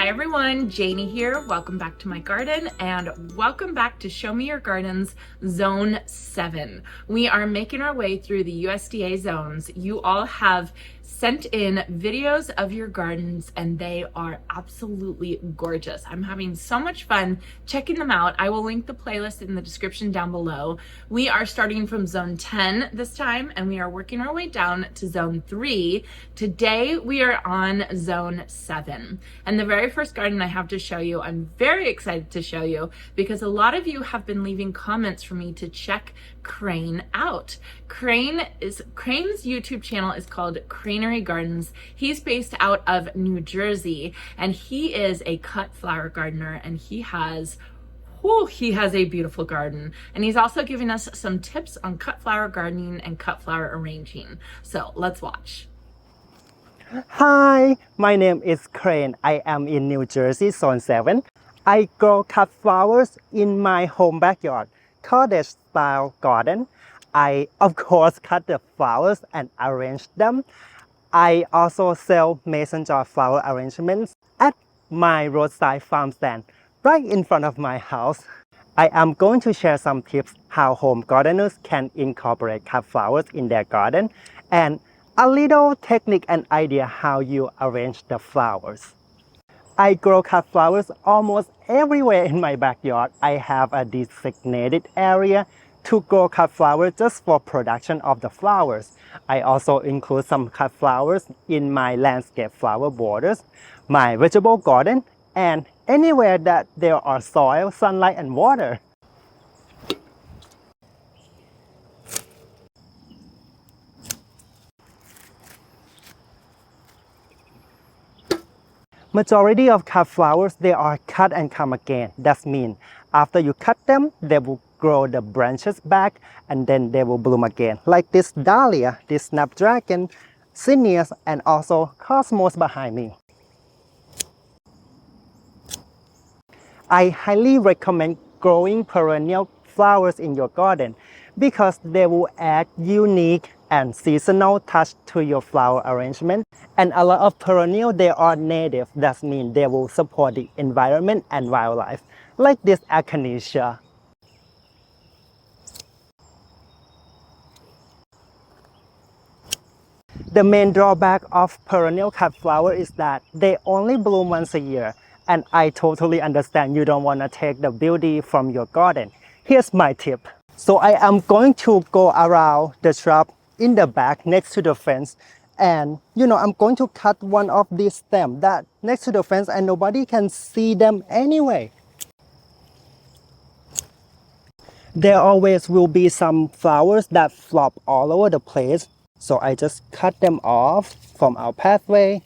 Hi everyone, Janie here. Welcome back to my garden and welcome back to Show Me Your Gardens Zone 7. We are making our way through the USDA zones. You all have sent in videos of your gardens and they are absolutely gorgeous. I'm having so much fun checking them out. I will link the playlist in the description down below. We are starting from zone 10 this time and we are working our way down to zone 3. Today we are on zone 7. And the very first garden I have to show you, I'm very excited to show you because a lot of you have been leaving comments for me to check Crane out. Crane's YouTube channel is called Cranery Gardens. He's based out of New Jersey and he is a cut flower gardener and he has a beautiful garden. And he's also giving us some tips on cut flower gardening and cut flower arranging. So let's watch. Hi, my name is Crane. I am in New Jersey, Zone 7. I grow cut flowers in my home backyard, cottage style garden. I, of course, cut the flowers and arrange them. I also sell mason jar flower arrangements at my roadside farm stand right in front of my house. I am going to share some tips how home gardeners can incorporate cut flowers in their garden and a little technique and idea how you arrange the flowers. I grow cut flowers almost everywhere in my backyard. I have a designated area to grow cut flowers just for production of the flowers. I also include some cut flowers in my landscape flower borders, my vegetable garden, and anywhere that there are soil, sunlight, and water. Majority of cut flowers, they are cut and come again. That means after you cut them, they will grow the branches back and then they will bloom again. Like this dahlia, this snapdragon, zinnias, and also cosmos behind me. I highly recommend growing perennial flowers in your garden because they will add unique and seasonal touch to your flower arrangement. And a lot of perennial, they are native. That means they will support the environment and wildlife, like this echinacea. The main drawback of perennial cut flower is that they only bloom once a year. And I totally understand you don't want to take the beauty from your garden. Here's my tip. So I am going to go around the shrub in the back next to the fence, and I'm going to cut one of these stems that next to the fence and nobody can see them anyway. There always will be some flowers that flop all over the place, so I just cut them off from our pathway.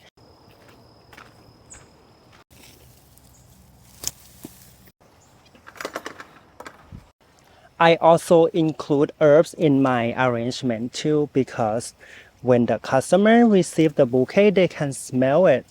I also include herbs in my arrangement too because when the customer receives the bouquet, they can smell it.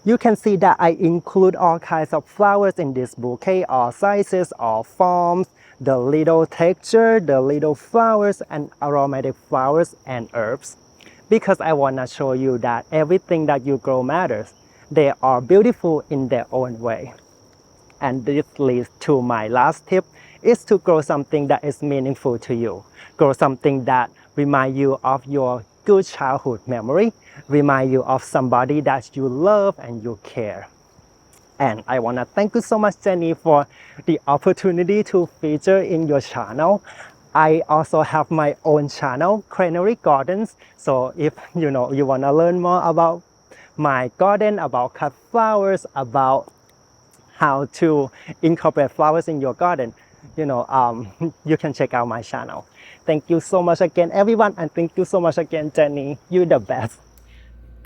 You can see that I include all kinds of flowers in this bouquet, all sizes, all forms, the little texture, the little flowers, and aromatic flowers and herbs. Because I want to show you that everything that you grow matters. They are beautiful in their own way. And this leads to my last tip, is to grow something that is meaningful to you. Grow something that reminds you of your good childhood memory, remind you of somebody that you love and you care. And I want to thank you so much, Jenny, for the opportunity to feature in your channel. I also have my own channel, Cranery Gardens. So if you want to learn more about my garden, about cut flowers, about how to incorporate flowers in your garden, you can check out my channel. Thank you so much again, everyone, and thank you so much again, Jenny. You're the best.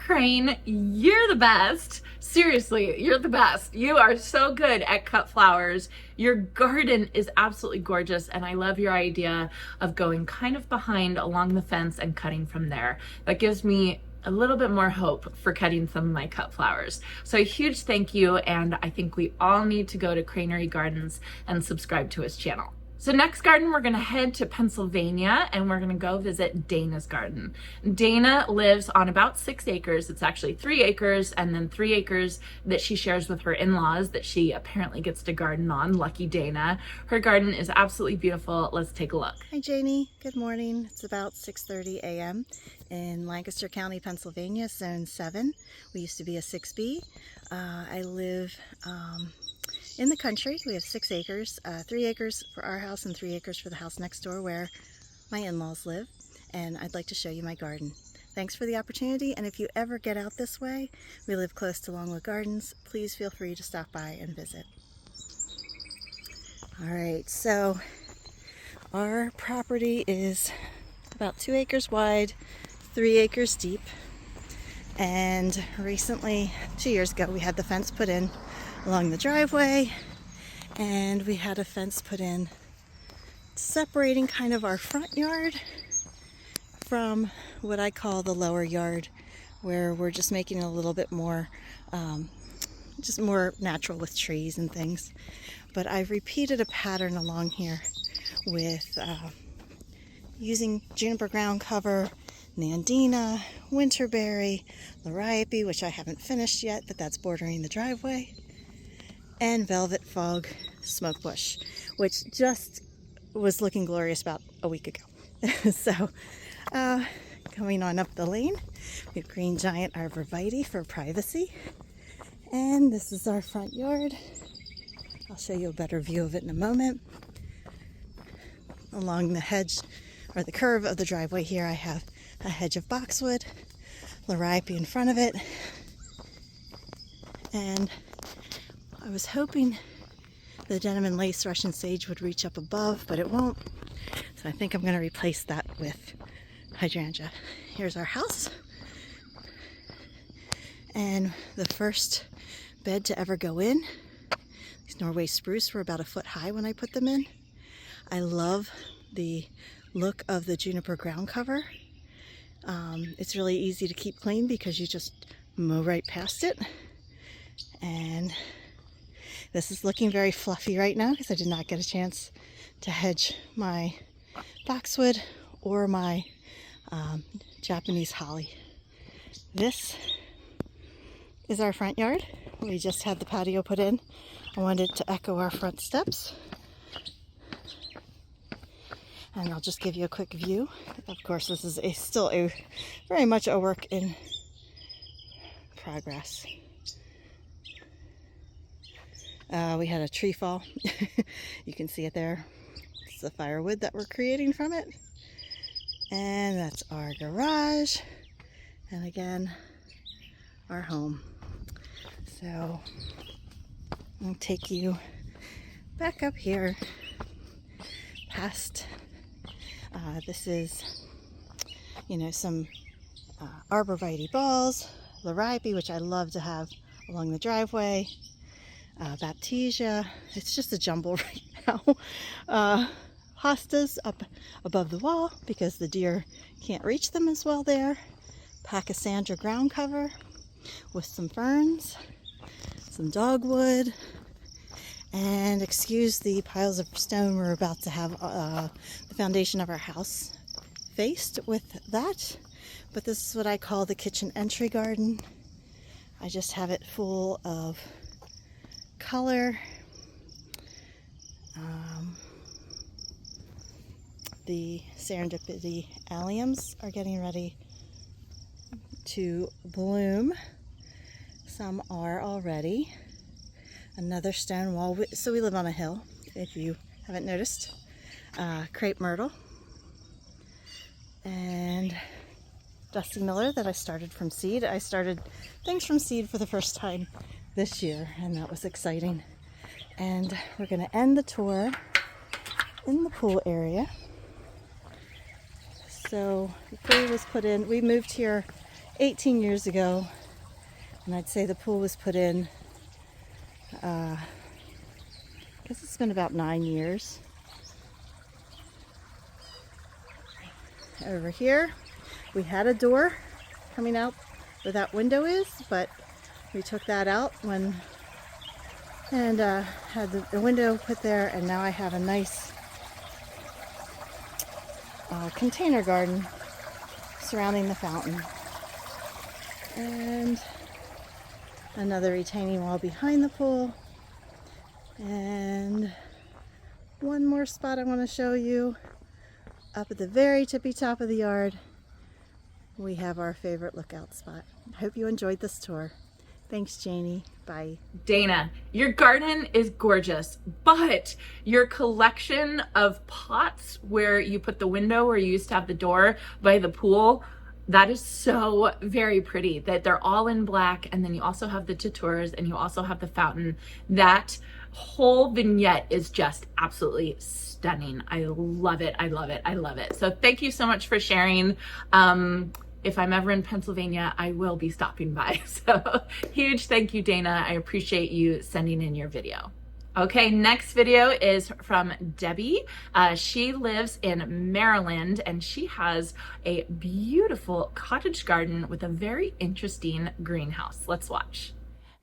Crane, you're the best. Seriously, you're the best. You are so good at cut flowers. Your garden is absolutely gorgeous, and I love your idea of going kind of behind along the fence and cutting from there. That gives me a little bit more hope for cutting some of my cut flowers. So a huge thank you, and I think we all need to go to Cranery Gardens and subscribe to his channel. So next garden, we're gonna head to Pennsylvania and we're gonna go visit Dana's garden. Dana lives on about 6 acres. It's actually 3 acres and then 3 acres that she shares with her in-laws that she apparently gets to garden on. Lucky Dana. Her garden is absolutely beautiful. Let's take a look. Hi Janie, good morning. It's about 6:30 a.m. in Lancaster County, Pennsylvania, Zone 7. We used to be a 6B. I live in the country. We have 6 acres, 3 acres for our house and 3 acres for the house next door where my in-laws live, and I'd like to show you my garden. Thanks for the opportunity, and if you ever get out this way, we live close to Longwood Gardens, please feel free to stop by and visit. Alright, so our property is about 2 acres wide, 3 acres deep, and recently, 2 years ago, we had the fence put in along the driveway, and we had a fence put in separating kind of our front yard from what I call the lower yard, where we're just making it a little bit more just more natural with trees and things. But I've repeated a pattern along here with using juniper ground cover, nandina, winterberry, liriope, which I haven't finished yet, but that's bordering the driveway, and velvet fog smoke bush, which just was looking glorious about a week ago. So coming on up the lane, we have green giant arborvitae for privacy, and this is our front yard. I'll show you a better view of it in a moment. Along the hedge or the curve of the driveway here, I have a hedge of boxwood, liriope in front of it, and I was hoping the denim and lace Russian sage would reach up above, but it won't. So I think I'm going to replace that with hydrangea. Here's our house. And the first bed to ever go in, these Norway spruce were about 1 foot high when I put them in. I love the look of the juniper ground cover. It's really easy to keep clean because you just mow right past it. And this is looking very fluffy right now because I did not get a chance to hedge my boxwood or my Japanese holly. This is our front yard. We just had the patio put in. I wanted to echo our front steps. And I'll just give you a quick view. Of course, this is still very much a work in progress. We had a tree fall. You can see it there. It's the firewood that we're creating from it. And that's our garage. And again, our home. So I'll take you back up here past. This is, some arborvitae balls, liriope, which I love to have along the driveway. Baptisia, it's just a jumble right now. Hostas up above the wall because the deer can't reach them as well there. Pachysandra ground cover with some ferns, some dogwood, and excuse the piles of stone we're about to have the foundation of our house faced with that. But this is what I call the kitchen entry garden. I just have it full of color. The serendipity alliums are getting ready to bloom. Some are already. Another stone wall. So we live on a hill, if you haven't noticed. Crepe myrtle. And Dusty Miller that I started from seed. I started things from seed for the first time this year, and that was exciting. And we're going to end the tour in the pool area. So the pool was put in. We moved here 18 years ago, and I'd say the pool was put in, I guess it's been about 9 years. Over here, we had a door coming out where that window is, but we took that out and had the window put there, and now I have a nice container garden surrounding the fountain. And another retaining wall behind the pool. And one more spot I want to show you. Up at the very tippy top of the yard, we have our favorite lookout spot. I hope you enjoyed this tour. Thanks, Janie. Bye. Dana, your garden is gorgeous, but your collection of pots where you put the window where you used to have the door by the pool, that is so very pretty, that they're all in black, and then you also have the tutors and you also have the fountain. That whole vignette is just absolutely stunning. I love it. I love it. I love it. So thank you so much for sharing. If I'm ever in Pennsylvania, I will be stopping by. So huge thank you, Dana. I appreciate you sending in your video. Okay, next video is from Debbi. She lives in Maryland, and she has a beautiful cottage garden with a very interesting greenhouse. Let's watch.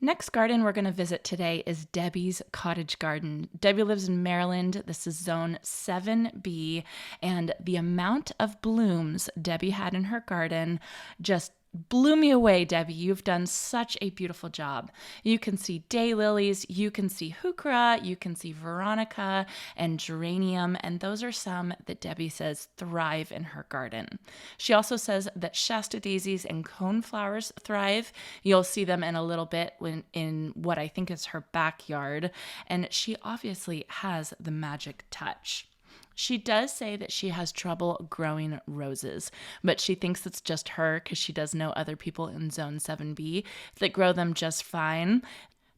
Next garden we're going to visit today is Debbi's cottage garden. Debbi lives in Maryland. This is zone 7B, and the amount of blooms Debbi had in her garden just blew me away, Debbi. You've done such a beautiful job. You can see daylilies, you can see heuchera, you can see veronica and geranium, and those are some that Debbi says thrive in her garden. She also says that Shasta daisies and coneflowers thrive. You'll see them in a little bit in what I think is her backyard, and she obviously has the magic touch. She does say that she has trouble growing roses, but she thinks it's just her because she does know other people in Zone 7B that grow them just fine.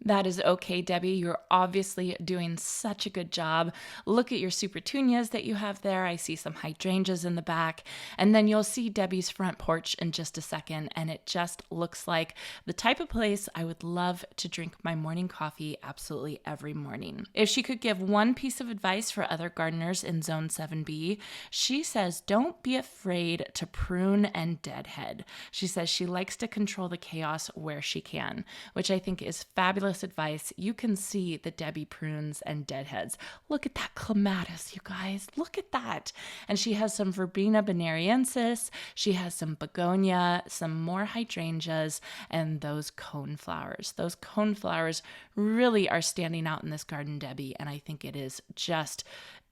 That is okay, Debbi. You're obviously doing such a good job. Look at your supertunias that you have there. I see some hydrangeas in the back. And then you'll see Debbi's front porch in just a second, and it just looks like the type of place I would love to drink my morning coffee absolutely every morning. If she could give one piece of advice for other gardeners in Zone 7B, she says don't be afraid to prune and deadhead. She says she likes to control the chaos where she can, which I think is fabulous advice. You can see the Debbi prunes and deadheads. Look at that clematis, you guys. Look at that. And she has some Verbena bonariensis. She has some begonia, some more hydrangeas, and those coneflowers. Those coneflowers really are standing out in this garden, Debbi, and I think it is just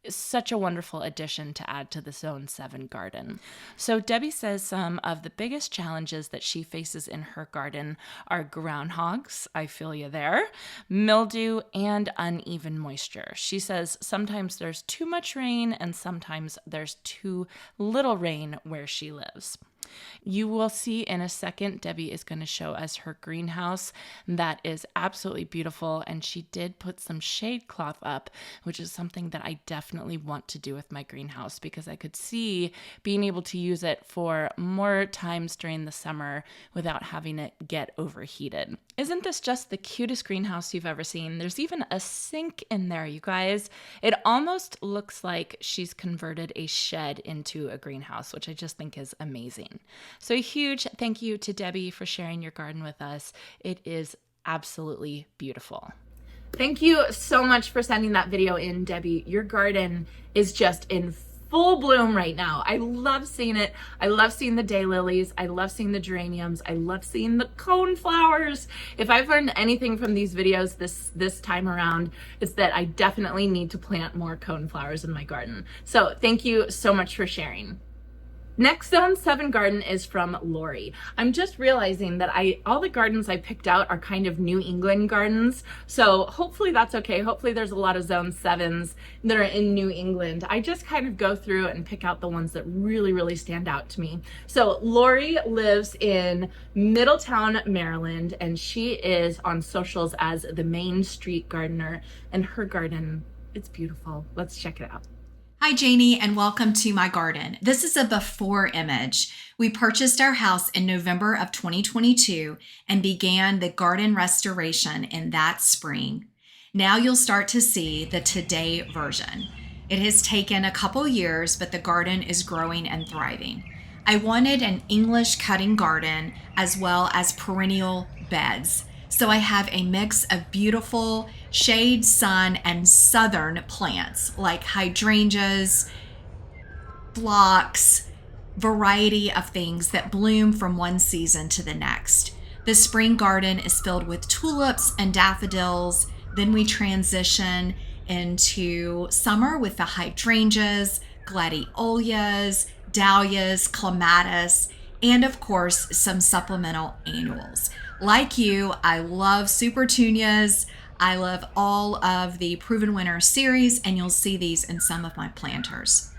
such a wonderful addition to add to the Zone 7 garden. So Debbi says some of the biggest challenges that she faces in her garden are groundhogs, I feel you there, mildew, and uneven moisture. She says sometimes there's too much rain and sometimes there's too little rain where she lives. You will see in a second, Debbi is going to show us her greenhouse that is absolutely beautiful, and she did put some shade cloth up, which is something that I definitely want to do with my greenhouse because I could see being able to use it for more times during the summer without having it get overheated. Isn't this just the cutest greenhouse you've ever seen? There's even a sink in there, you guys. It almost looks like she's converted a shed into a greenhouse, which I just think is amazing. So a huge thank you to Debbi for sharing your garden with us. It is absolutely beautiful. Thank you so much for sending that video in, Debbi. Your garden is just in full bloom right now. I love seeing it. I love seeing the daylilies. I love seeing the geraniums. I love seeing the coneflowers. If I've learned anything from these videos this time around, it's that I definitely need to plant more coneflowers in my garden. So thank you so much for sharing. Next Zone 7 garden is from Lori. I'm just realizing that all the gardens I picked out are kind of New England gardens, so hopefully that's okay. Hopefully there's a lot of Zone 7s that are in New England. I just kind of go through and pick out the ones that really, really stand out to me. So Lori lives in Middletown, Maryland, and she is on socials as the Main Street Gardener, and her garden, it's beautiful. Let's check it out. Hi Janie, and welcome to my garden. This is a before image. We purchased our house in November of 2022 and began the garden restoration in that spring. Now you'll start to see the today version. It has taken a couple years, but the garden is growing and thriving. I wanted an English cutting garden as well as perennial beds. So I have a mix of beautiful shade, sun, and southern plants like hydrangeas, phlox, variety of things that bloom from one season to the next. The spring garden is filled with tulips and daffodils. Then we transition into summer with the hydrangeas, gladiolus, dahlias, clematis, and of course, some supplemental annuals. Like you, I love supertunias. I love all of the Proven Winner series, and you'll see these in some of my planters.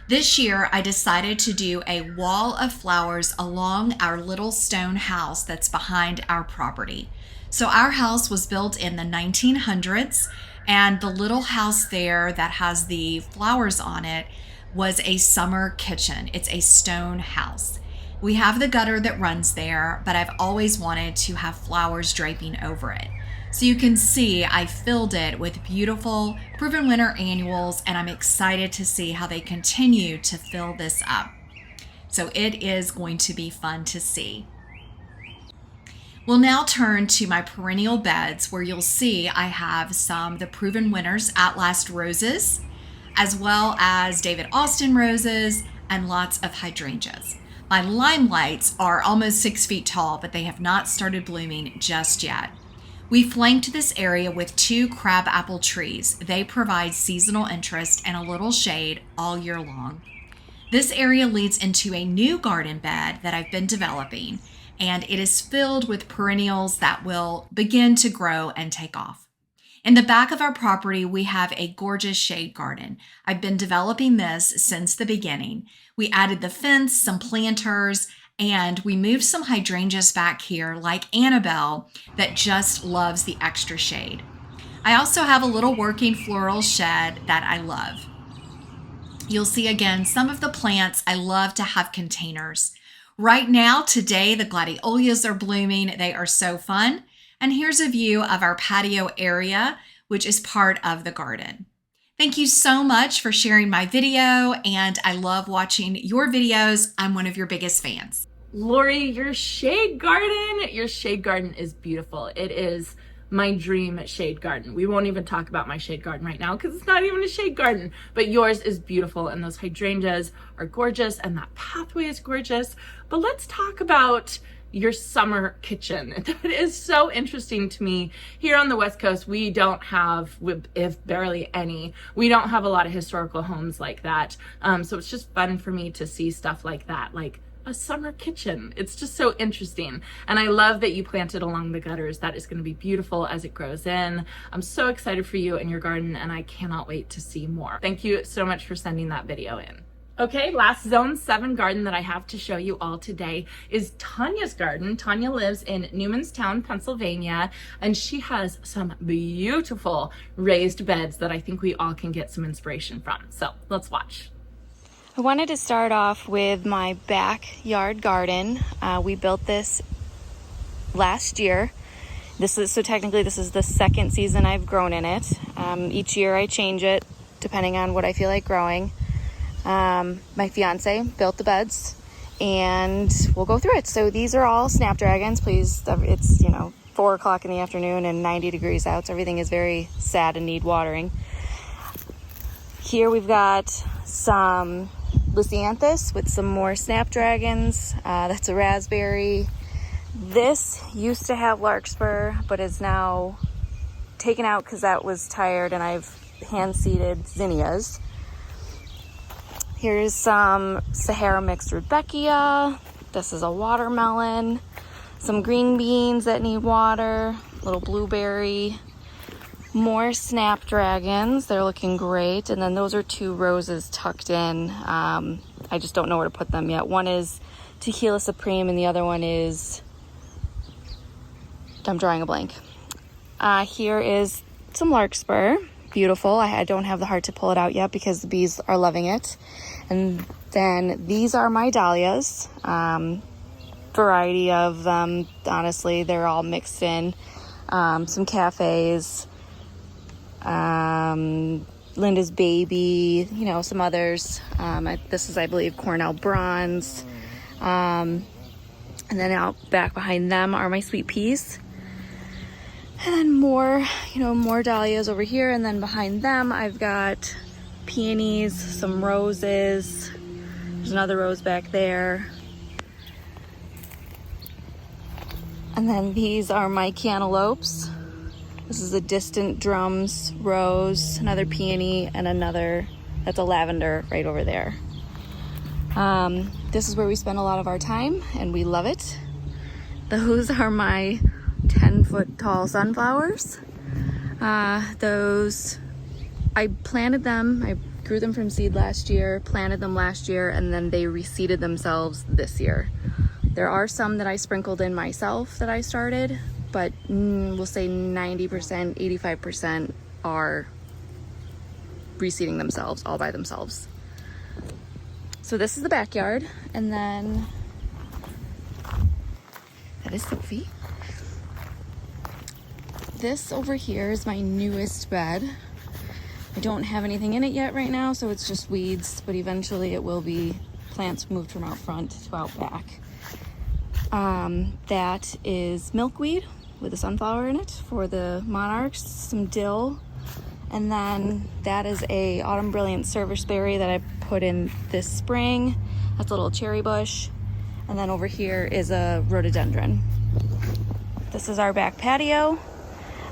This year, I decided to do a wall of flowers along our little stone house that's behind our property. So our house was built in the 1900s, and the little house there that has the flowers on it was a summer kitchen. It's a stone house. We have the gutter that runs there, but I've always wanted to have flowers draping over it. So you can see I filled it with beautiful Proven Winner annuals, and I'm excited to see how they continue to fill this up. So it is going to be fun to see. We'll now turn to my perennial beds, where you'll see I have some the Proven Winners At Last roses, as well as David Austin roses and lots of hydrangeas. My limelights are almost 6 feet tall, but they have not started blooming just yet. We flanked this area with 2 crabapple trees. They provide seasonal interest and a little shade all year long. This area leads into a new garden bed that I've been developing, and it is filled with perennials that will begin to grow and take off. In the back of our property, we have a gorgeous shade garden. I've been developing this since the beginning. We added the fence, some planters, and we moved some hydrangeas back here like Annabelle that just loves the extra shade. I also have a little working floral shed that I love. You'll see again some of the plants. I love to have containers. Right now, today, the gladiolus are blooming. They are so fun. And here's a view of our patio area, which is part of the garden. Thank you so much for sharing my video, and I love watching your videos. I'm one of your biggest fans. Lori, your shade garden is beautiful. It is my dream shade garden. We won't even talk about my shade garden right now because it's not even a shade garden, but yours is beautiful, and those hydrangeas are gorgeous, and that pathway is gorgeous. But let's talk about your summer kitchen. That is so interesting to me. Here on the West Coast, we don't have, if barely any, we don't have a lot of historical homes like that. So it's just fun for me to see stuff like that, like a summer kitchen. It's just so interesting. And I love that you planted along the gutters. That is going to be beautiful as it grows in. I'm so excited for you and your garden, and I cannot wait to see more. Thank you so much for sending that video in. Okay, last Zone 7 garden that I have to show you all today is Tanya's garden. Tanya lives in Newmanstown, Pennsylvania, and she has some beautiful raised beds that I think we all can get some inspiration from. So let's watch. I wanted to start off with my backyard garden. We built this last year. So technically this is the second season I've grown in it. Each year I change it depending on what I feel like growing. My fiance built the beds, and we'll go through it. So these are all snapdragons. Please, it's 4 o'clock in the afternoon and 90 degrees out, so everything is very sad and need watering. Here we've got some leucanthus with some more snapdragons. That's a raspberry. This used to have larkspur, but is now taken out because that was tired, and I've hand-seeded zinnias. Here's some Sahara mixed Rudbeckia. This is a watermelon. Some green beans that need water. Little blueberry. More snapdragons. They're looking great. And then those are 2 roses tucked in. I just don't know where to put them yet. One is Tequila Supreme, and the other one is... I'm drawing a blank. Here is some larkspur. beautiful. I don't have the heart to pull it out yet because the bees are loving it. And then these are my dahlias. Variety of them, honestly, they're all mixed in. Some cafes, Linda's Baby, you know, some others. This is, I believe, Cornell Bronze. And then out back behind them are my sweet peas. And then more, you know, more dahlias over here. And then behind them, I've got peonies, some roses. There's another rose back there. And then these are my cantaloupes. This is a distant drums rose, another peony, and another, that's a lavender right over there. This is where we spend a lot of our time, and we love it. Those are my 10-foot tall sunflowers. Those, I planted them, I grew them from seed last year, planted them last year, and then they reseeded themselves this year. There are some that I sprinkled in myself that I started, but we'll say 90%, 85% are reseeding themselves all by themselves. So this is the backyard, and then that is Sophie. This over here is my newest bed. I don't have anything in it yet right now, so it's just weeds, but eventually it will be plants moved from out front to out back. That is milkweed with a sunflower in it for the monarchs, some dill, and then that is a autumn brilliant serviceberry that I put in this spring. That's a little cherry bush, and then over here is a rhododendron. This is our back patio.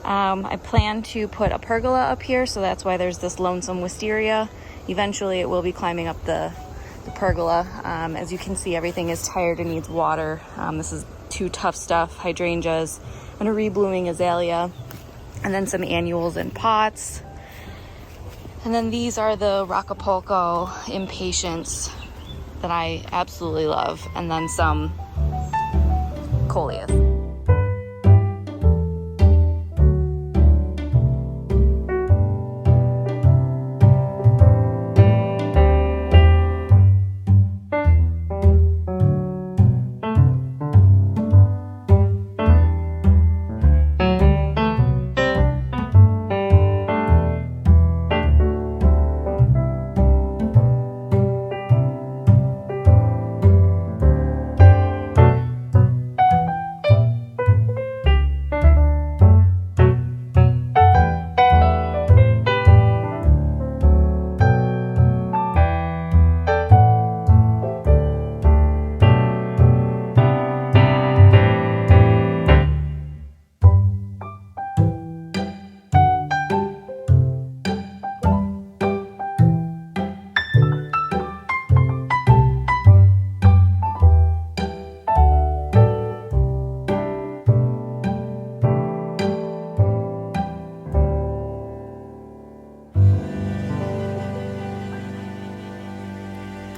I plan to put a pergola up here, so that's why there's this lonesome wisteria. Eventually it will be climbing up the pergola. As you can see, everything is tired and needs water. This is 2 tough stuff hydrangeas and a reblooming azalea, and then some annuals in pots. And then these are the Rocapulco impatiens that I absolutely love, and then some coleus.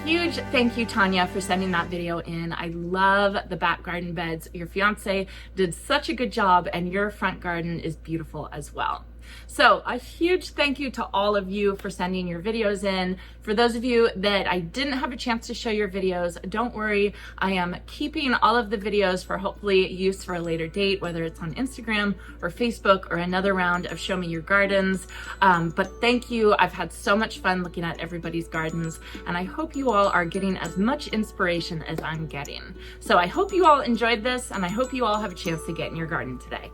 Huge thank you, Tanya, for sending that video in. I love the back garden beds. Your fiance did such a good job, and your front garden is beautiful as well. So a huge thank you to all of you for sending your videos in. For those of you that I didn't have a chance to show your videos, don't worry. I am keeping all of the videos for hopefully use for a later date, whether it's on Instagram or Facebook or another round of Show Me Your Gardens. But thank you. I've had so much fun looking at everybody's gardens, and I hope you all are getting as much inspiration as I'm getting. So I hope you all enjoyed this, and I hope you all have a chance to get in your garden today.